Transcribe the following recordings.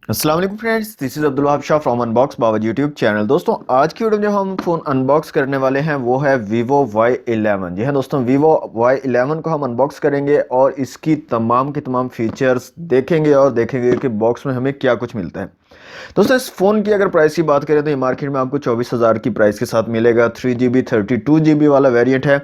अस्सलाम वालेकुम friends, this is Abdul Wahab Shah from unbox Baba YouTube channel. दोस्तों आज की वीडियो में जो हम फ़ोन अनबॉक्स करने वाले हैं वो है Vivo Y11। जी हाँ दोस्तों, Vivo Y11 को हम अनबॉक्स करेंगे और इसकी तमाम के तमाम फीचर्स देखेंगे और देखेंगे कि बॉक्स में हमें क्या कुछ मिलता है। दोस्तों इस फ़ोन की अगर प्राइस की बात करें तो ये मार्केट में आपको 24,000 की प्राइस के साथ मिलेगा। 3GB 32GB वाला वेरिएंट है।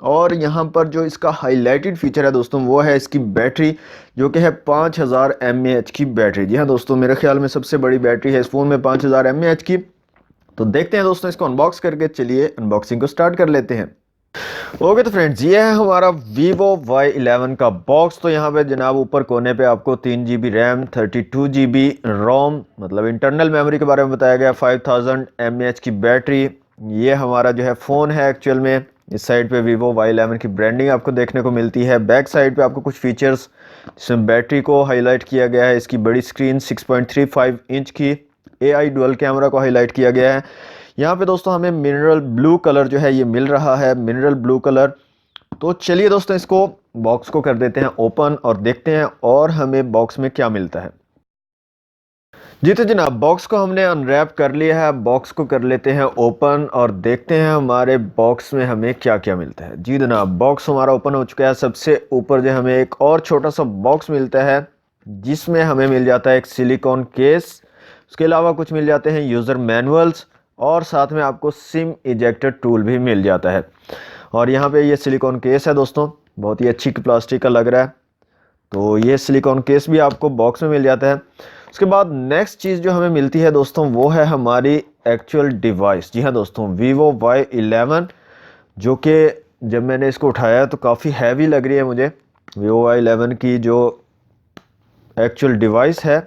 और यहाँ पर जो इसका हाईलाइटेड फीचर है दोस्तों वो है इसकी बैटरी, जो कि है 5000 mAh की बैटरी। जी हाँ दोस्तों, मेरे ख्याल में सबसे बड़ी बैटरी है इस फ़ोन में 5000 mAh की। तो देखते हैं दोस्तों इसको अनबॉक्स करके, चलिए अनबॉक्सिंग को स्टार्ट कर लेते हैं। ओके तो फ्रेंड्स, ये है हमारा Vivo Y11 का बॉक्स। तो यहाँ पे जनाब ऊपर कोने पे आपको 3GB रैम, 32GB रोम मतलब इंटरनल मेमोरी के बारे में बताया गया, 5000 mAh की बैटरी। ये हमारा जो है फ़ोन है एक्चुअल में। इस साइड पे Vivo Y11 की ब्रांडिंग आपको देखने को मिलती है। बैक साइड पे आपको कुछ फीचर्स, जिसमें बैटरी को हाईलाइट किया गया है, इसकी बड़ी स्क्रीन 6.35 इंच की, AI डुअल कैमरा को हाईलाइट किया गया है। यहाँ पे दोस्तों हमें मिनरल ब्लू कलर जो है ये मिल रहा है, मिनरल ब्लू कलर। तो चलिए दोस्तों इसको बॉक्स को कर देते हैं ओपन और देखते हैं और हमें बॉक्स में क्या मिलता है। जी तो जनाब, बॉक्स को हमने अनरैप कर लिया है। बॉक्स को कर लेते हैं ओपन और देखते हैं हमारे बॉक्स में हमें क्या क्या मिलता है। जी जनाब, बॉक्स हमारा ओपन हो चुका है। सबसे ऊपर जो हमें एक और छोटा सा बॉक्स मिलता है, जिसमें हमें मिल जाता है एक सिलिकॉन केस। उसके अलावा कुछ मिल जाते हैं यूज़र मैनुअल्स और साथ में आपको सिम इजेक्टर टूल भी मिल जाता है। और यहाँ पे ये सिलिकॉन केस है दोस्तों, बहुत ही अच्छी प्लास्टिक का लग रहा है। तो ये सिलिकॉन केस भी आपको बॉक्स में मिल जाता है। उसके बाद नेक्स्ट चीज़ जो हमें मिलती है दोस्तों वो है हमारी एक्चुअल डिवाइस। जी हाँ दोस्तों, Vivo Y11, जो कि जब मैंने इसको उठाया तो काफ़ी हैवी लग रही है मुझे। Vivo Y11 की जो एक्चुअल डिवाइस है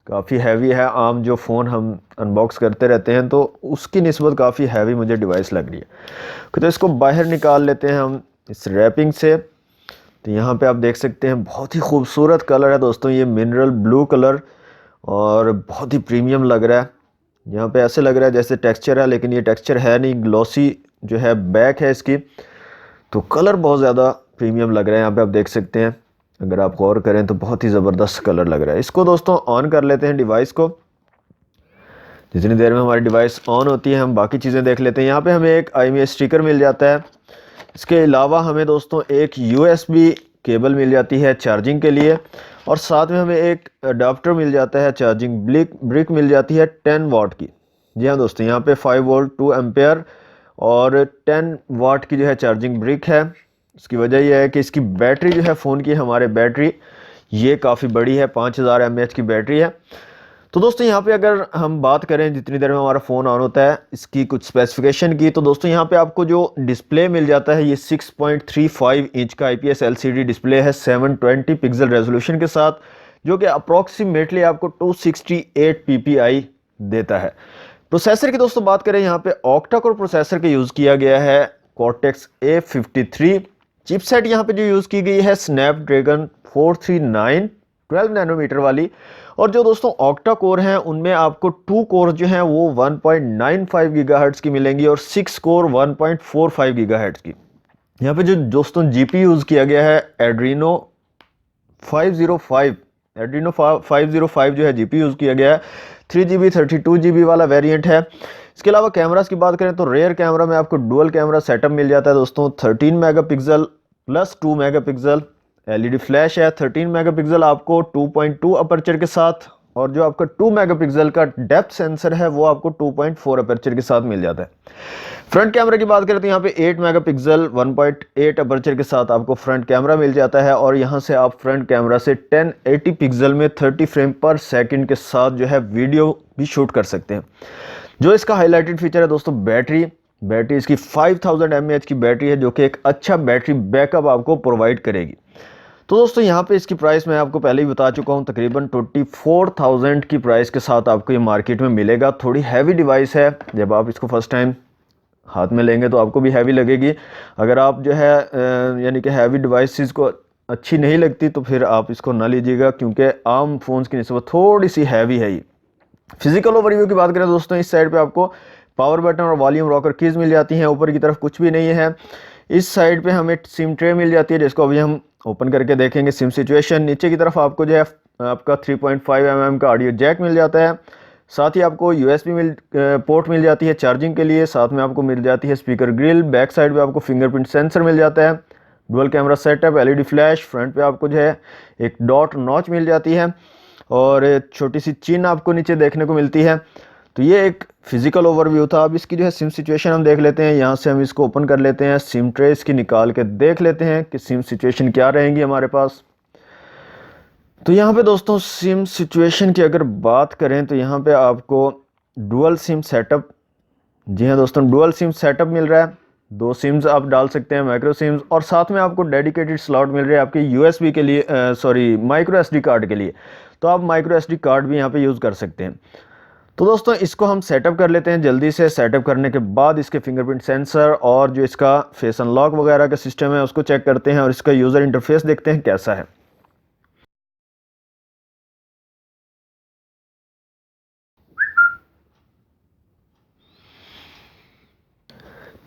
काफ़ी हैवी है। आम जो फ़ोन हम अनबॉक्स करते रहते हैं तो उसकी निस्बत काफ़ी हैवी मुझे डिवाइस लग रही है। तो इसको बाहर निकाल लेते हैं हम इस रैपिंग से। तो यहाँ पे आप देख सकते हैं बहुत ही खूबसूरत कलर है दोस्तों, ये मिनरल ब्लू कलर, और बहुत ही प्रीमियम लग रहा है। यहाँ पे ऐसे लग रहा है जैसे टेक्सचर है, लेकिन ये टेक्सचर है नहीं, ग्लॉसी जो है बैक है इसकी। तो कलर बहुत ज़्यादा प्रीमियम लग रहा है। यहाँ पे आप देख सकते हैं, अगर आप गौर करें तो बहुत ही ज़बरदस्त कलर लग रहा है। इसको दोस्तों ऑन कर लेते हैं डिवाइस को। जितनी देर में हमारी डिवाइस ऑन होती है हम बाकी चीज़ें देख लेते हैं। यहाँ पे हमें एक IMEI स्टिकर मिल जाता है। इसके अलावा हमें दोस्तों एक USB केबल मिल जाती है चार्जिंग के लिए, और साथ में हमें एक अडाप्टर मिल जाता है, चार्जिंग ब्रिक मिल जाती है 10 वाट की। जी हाँ दोस्तों, यहाँ पे 5 वोल्ट 2 एम्पेयर और 10 वाट की जो है चार्जिंग ब्रिक है। इसकी वजह यह है कि इसकी बैटरी जो है फ़ोन की, हमारे बैटरी ये काफ़ी बड़ी है, 5000 mAh की बैटरी है। तो दोस्तों यहाँ पे अगर हम बात करें जितनी देर में हमारा फ़ोन ऑन होता है इसकी कुछ स्पेसिफिकेशन की, तो दोस्तों यहाँ पे आपको जो डिस्प्ले मिल जाता है ये 6.35 इंच का IPS LCD डिस्प्ले है 720 पिक्सल रेजोल्यूशन के साथ, जो कि अप्रॉक्सीमेटली आपको 268 PPI देता है। प्रोसेसर की दोस्तों बात करें, यहाँ पे ऑक्टा कोर प्रोसेसर का यूज़ किया गया है, Cortex A53। चिपसेट यहाँ पे जो यूज़ की गई है स्नैपड्रैगन 439 12 नैनोमीटर वाली। और जो दोस्तों ऑक्टा कोर हैं उनमें आपको 2 कोर जो हैं वो 1.95 गीगाहर्ट्ज़ की मिलेंगी और 6 कोर 1.45 गीगाहर्ट्ज़ की। यहाँ पे जो दोस्तों GPU यूज़ किया गया है एड्रीनो 505, एड्रीनो 505 जो है GPU यूज़ किया गया है। 3GB 32GB वाला वेरिएंट है। इसके अलावा कैमरास की बात करें तो रेयर कैमरा में आपको डुअल कैमरा सेटअप मिल जाता है दोस्तों, 13 megapixel plus 2 megapixel. LED flash है 13 मेगापिक्सल आपको 2.2 अपर्चर के साथ, और जो आपका 2 मेगापिक्सल का डेप्थ सेंसर है वो आपको 2.4 अपर्चर के साथ मिल जाता है। फ्रंट कैमरा की बात करें तो यहाँ पे 8 मेगापिक्सल 1.8 अपर्चर के साथ आपको फ्रंट कैमरा मिल जाता है, और यहाँ से आप फ्रंट कैमरा से 1080 पिक्सल में 30 फ्रेम पर सेकंड के साथ जो है वीडियो भी शूट कर सकते हैं। जो इसका हाईलाइटेड फीचर है दोस्तों बैटरी इसकी 5000 mAh की बैटरी है, जो कि एक अच्छा बैटरी बैकअप आपको प्रोवाइड करेगी। तो दोस्तों यहाँ पे इसकी प्राइस मैं आपको पहले ही बता चुका हूँ, तकरीबन 24,000 की प्राइस के साथ आपको ये मार्केट में मिलेगा। थोड़ी हैवी डिवाइस है, जब आप इसको फर्स्ट टाइम हाथ में लेंगे तो आपको भी हैवी लगेगी। अगर आप जो है यानी कि हैवी डिवाइसेस को अच्छी नहीं लगती तो फिर आप इसको ना लीजिएगा, क्योंकि आम फ़ोन्स की निस्बत थोड़ी सी हैवी है ये। फिजिकल ओवरव्यू की बात करें दोस्तों, इस साइड पे आपको पावर बटन और वॉल्यूम रॉकर कीज़ मिल जाती हैं। ऊपर की तरफ कुछ भी नहीं है। इस साइड पे हमें सिम ट्रे मिल जाती है, जिसको अभी हम ओपन करके देखेंगे सिम सिचुएशन। नीचे की तरफ आपको जो है आपका 3.5 mm का ऑडियो जैक मिल जाता है। साथ ही आपको USB पोर्ट मिल जाती है चार्जिंग के लिए। साथ में आपको मिल जाती है स्पीकर ग्रिल। बैक साइड पे आपको फिंगरप्रिंट सेंसर मिल जाता है। Dual camera setup, LED flash. Front पे आपको जो है एक डॉट नॉच मिल जाती है और छोटी सी चिन्ह आपको नीचे देखने को मिलती है। तो ये एक फिजिकल ओवरव्यू था। अब इसकी जो है सिम सिचुएशन हम देख लेते हैं। यहाँ से हम इसको ओपन कर लेते हैं, सिम ट्रे इसकी निकाल के देख लेते हैं कि सिम सिचुएशन क्या रहेंगी हमारे पास। तो यहाँ पे दोस्तों सिम सिचुएशन की अगर बात करें तो यहाँ पे आपको डुअल सिम सेटअप, जी हाँ दोस्तों, डुअल सिम सेटअप मिल रहा है। 2 सिम्स आप डाल सकते हैं, माइक्रो सिम्स, और साथ में आपको डेडिकेटेड स्लॉट मिल रहे हैं आपके USB के लिए, माइक्रो SD कार्ड के लिए। तो आप माइक्रो SD कार्ड भी यहाँ पे यूज़ कर सकते हैं। तो दोस्तों इसको हम सेटअप कर लेते हैं जल्दी से। सेटअप करने के बाद इसके फिंगरप्रिंट सेंसर और जो इसका फेस अनलॉक वगैरह का सिस्टम है उसको चेक करते हैं और इसका यूज़र इंटरफेस देखते हैं कैसा है।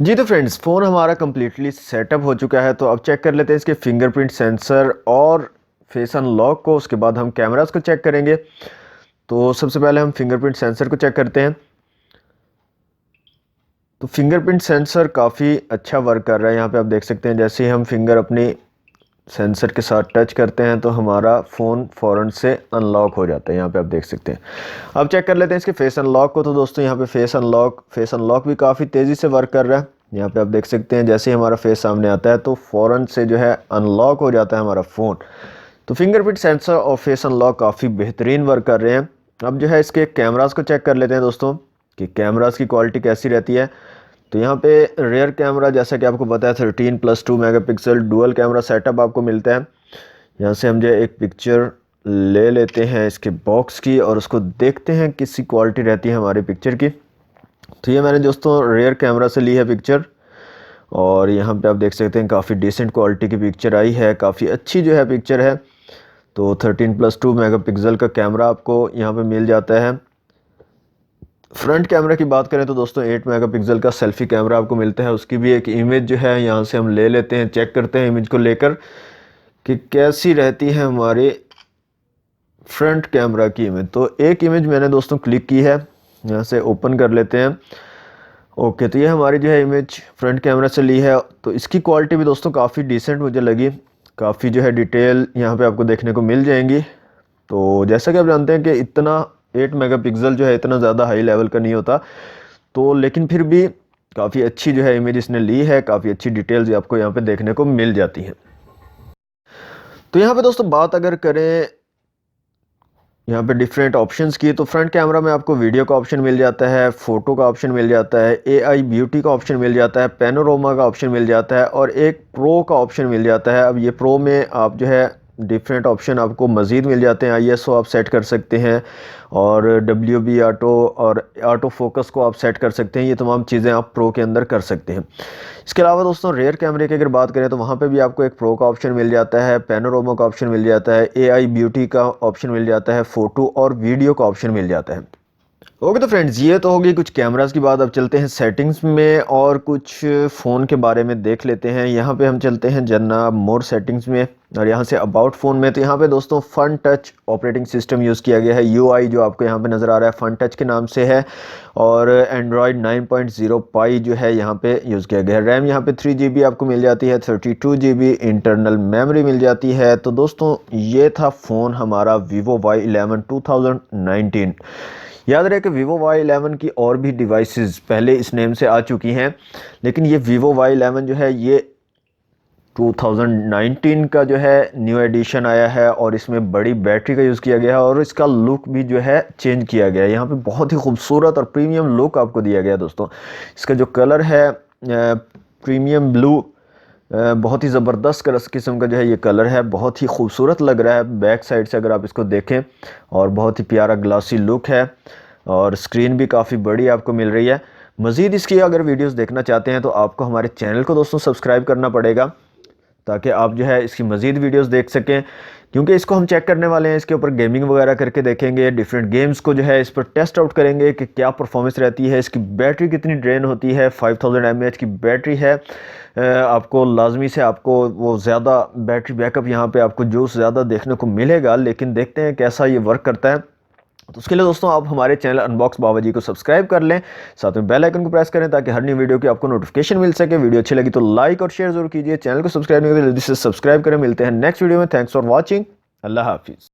जी तो फ्रेंड्स, फ़ोन हमारा कम्प्लीटली सेटअप हो चुका है। तो अब चेक कर लेते हैं इसके फिंगरप्रिंट सेंसर और फेस अनलॉक को। उसके बाद हम कैमरास को चेक करेंगे। तो सबसे पहले हम फिंगरप्रिंट सेंसर को चेक करते हैं। तो फिंगरप्रिंट सेंसर काफ़ी अच्छा वर्क कर रहा है। यहाँ पे आप देख सकते हैं जैसे ही हम फिंगर अपनी सेंसर के साथ टच करते हैं तो हमारा फ़ोन फ़ौरन से अनलॉक हो जाता है। यहाँ पे आप देख सकते हैं। अब चेक कर लेते हैं इसके फेस अनलॉक को। तो दोस्तों यहाँ पे फेस अनलॉक भी काफ़ी तेज़ी से वर्क कर रहा है। यहाँ पे आप देख सकते हैं जैसे ही हमारा फेस सामने आता है तो फ़ौरन से जो है अनलॉक हो जाता है हमारा फ़ोन। तो फिंगरप्रिंट सेंसर और फेस अनलॉक काफ़ी बेहतरीन वर्क कर रहे हैं। अब जो है इसके कैमरास को चेक कर लेते हैं दोस्तों कि कैमरास की क्वालिटी कैसी रहती है। तो यहाँ पे रेयर कैमरा, जैसा कि आपको पता है, 13+2 मेगापिक्सल डुअल कैमरा सेटअप आपको मिलता है। यहाँ से हम जो एक पिक्चर ले लेते हैं इसके बॉक्स की और उसको देखते हैं किसी क्वालिटी रहती है हमारी पिक्चर की। तो ये मैंने दोस्तों रेयर कैमरा से ली है पिक्चर और यहाँ पे आप देख सकते हैं काफ़ी डिसेंट क्वालिटी की पिक्चर आई है, काफ़ी अच्छी जो है पिक्चर है। तो 13+2 मेगापिक्सल का कैमरा आपको यहाँ पे मिल जाता है। फ्रंट कैमरा की बात करें तो दोस्तों 8 मेगापिक्सल का सेल्फी कैमरा आपको मिलता है। उसकी भी एक इमेज जो है यहाँ से हम ले लेते हैं, चेक करते हैं इमेज को लेकर कि कैसी रहती है हमारे फ्रंट कैमरा की इमेज। तो एक इमेज मैंने दोस्तों क्लिक की है, यहाँ से ओपन कर लेते हैं। ओके, तो ये हमारी जो है इमेज फ्रंट कैमरा से ली है। तो इसकी क्वालिटी भी दोस्तों काफ़ी डिसेंट मुझे लगी, काफ़ी जो है डिटेल यहाँ पे आपको देखने को मिल जाएंगी। तो जैसा कि आप जानते हैं कि इतना 8 मेगापिक्सल जो है इतना ज़्यादा हाई लेवल का नहीं होता, तो लेकिन फिर भी काफ़ी अच्छी जो है इमेज इसने ली है, काफ़ी अच्छी डिटेल्स आपको यहाँ पे देखने को मिल जाती हैं। तो यहाँ पे दोस्तों बात अगर करें यहाँ पे डिफरेंट ऑप्शंस की, तो फ्रंट कैमरा में आपको वीडियो का ऑप्शन मिल जाता है, फ़ोटो का ऑप्शन मिल जाता है, AI ब्यूटी का ऑप्शन मिल जाता है, पैनोरामा का ऑप्शन मिल जाता है और एक प्रो का ऑप्शन मिल जाता है। अब ये प्रो में आप जो है डिफरेंट ऑप्शन आपको मज़ीद मिल जाते हैं। ISO आप सेट कर सकते हैं और WB ऑटो और ऑटो फोकस को आप सेट कर सकते हैं। ये तमाम चीज़ें आप प्रो के अंदर कर सकते हैं। इसके अलावा दोस्तों रेयर कैमरे की अगर बात करें तो वहाँ पे भी आपको एक प्रो का ऑप्शन मिल जाता है, पैनोरामा का ऑप्शन मिल जाता है, AI ब्यूटी का ऑप्शन मिल जाता है, फ़ोटो और वीडियो का ऑप्शन मिल जाता है। ओके तो फ्रेंड्स, ये तो होगी कुछ कैमरास की बात। अब चलते हैं सेटिंग्स में और कुछ फ़ोन के बारे में देख लेते हैं। यहाँ पे हम चलते हैं जनाब मोर सेटिंग्स में और यहाँ से अबाउट फ़ोन में। तो यहाँ पे दोस्तों Funtouch operating system use किया गया है। UI जो आपको यहाँ पे नज़र आ रहा है फन टच के नाम से है और एंड्रॉयड 9.0 पाई जो है यहाँ पे यूज़ किया गया है। रैम यहाँ पे 3GB आपको मिल जाती है, 32GB इंटरनल मेमोरी मिल जाती है। तो दोस्तों ये था फ़ोन हमारा Vivo Y11 2019। याद रहे कि Vivo Y11 की और भी डिवाइसेस पहले इस नेम से आ चुकी हैं, लेकिन ये Vivo Y11 जो है ये 2019 का जो है न्यू एडिशन आया है और इसमें बड़ी बैटरी का यूज़ किया गया है और इसका लुक भी जो है चेंज किया गया है। यहाँ पे बहुत ही खूबसूरत और प्रीमियम लुक आपको दिया गया है दोस्तों। इसका जो कलर है प्रीमियम ब्लू, बहुत ही ज़बरदस्त किस्म का जो है ये कलर है, बहुत ही खूबसूरत लग रहा है बैक साइड से अगर आप इसको देखें और बहुत ही प्यारा ग्लासी लुक है और स्क्रीन भी काफ़ी बड़ी आपको मिल रही है। मज़ीद इसकी अगर वीडियोस देखना चाहते हैं तो आपको हमारे चैनल को दोस्तों सब्सक्राइब करना पड़ेगा ताकि आप जो है इसकी मज़ीद वीडियोस देख सकें, क्योंकि इसको हम चेक करने वाले हैं। इसके ऊपर गेमिंग वगैरह करके देखेंगे, डिफरेंट गेम्स को जो है इस पर टेस्ट आउट करेंगे कि क्या परफॉर्मेंस रहती है, इसकी बैटरी कितनी ड्रेन होती है। 5000 mAh की बैटरी है। आपको लाजमी से आपको वो ज़्यादा बैटरी बैकअप यहाँ पे आपको जूस ज़्यादा देखने को मिलेगा, लेकिन देखते हैं कैसा ये वर्क करता है। तो उसके लिए दोस्तों आप हमारे चैनल अनबॉक्स बाबा जी को सब्सक्राइब कर लें, साथ में बेल आइकन को प्रेस करें ताकि हर नई वीडियो की आपको नोटिफिकेशन मिल सके। वीडियो अच्छी लगी तो लाइक और शेयर जरूर कीजिए। चैनल को सब्सक्राइब नहीं करें, जल्दी से सब्सक्राइब करें। मिलते हैं नेक्स्ट वीडियो में। Thanks for watching. अल्लाह हाफिज़।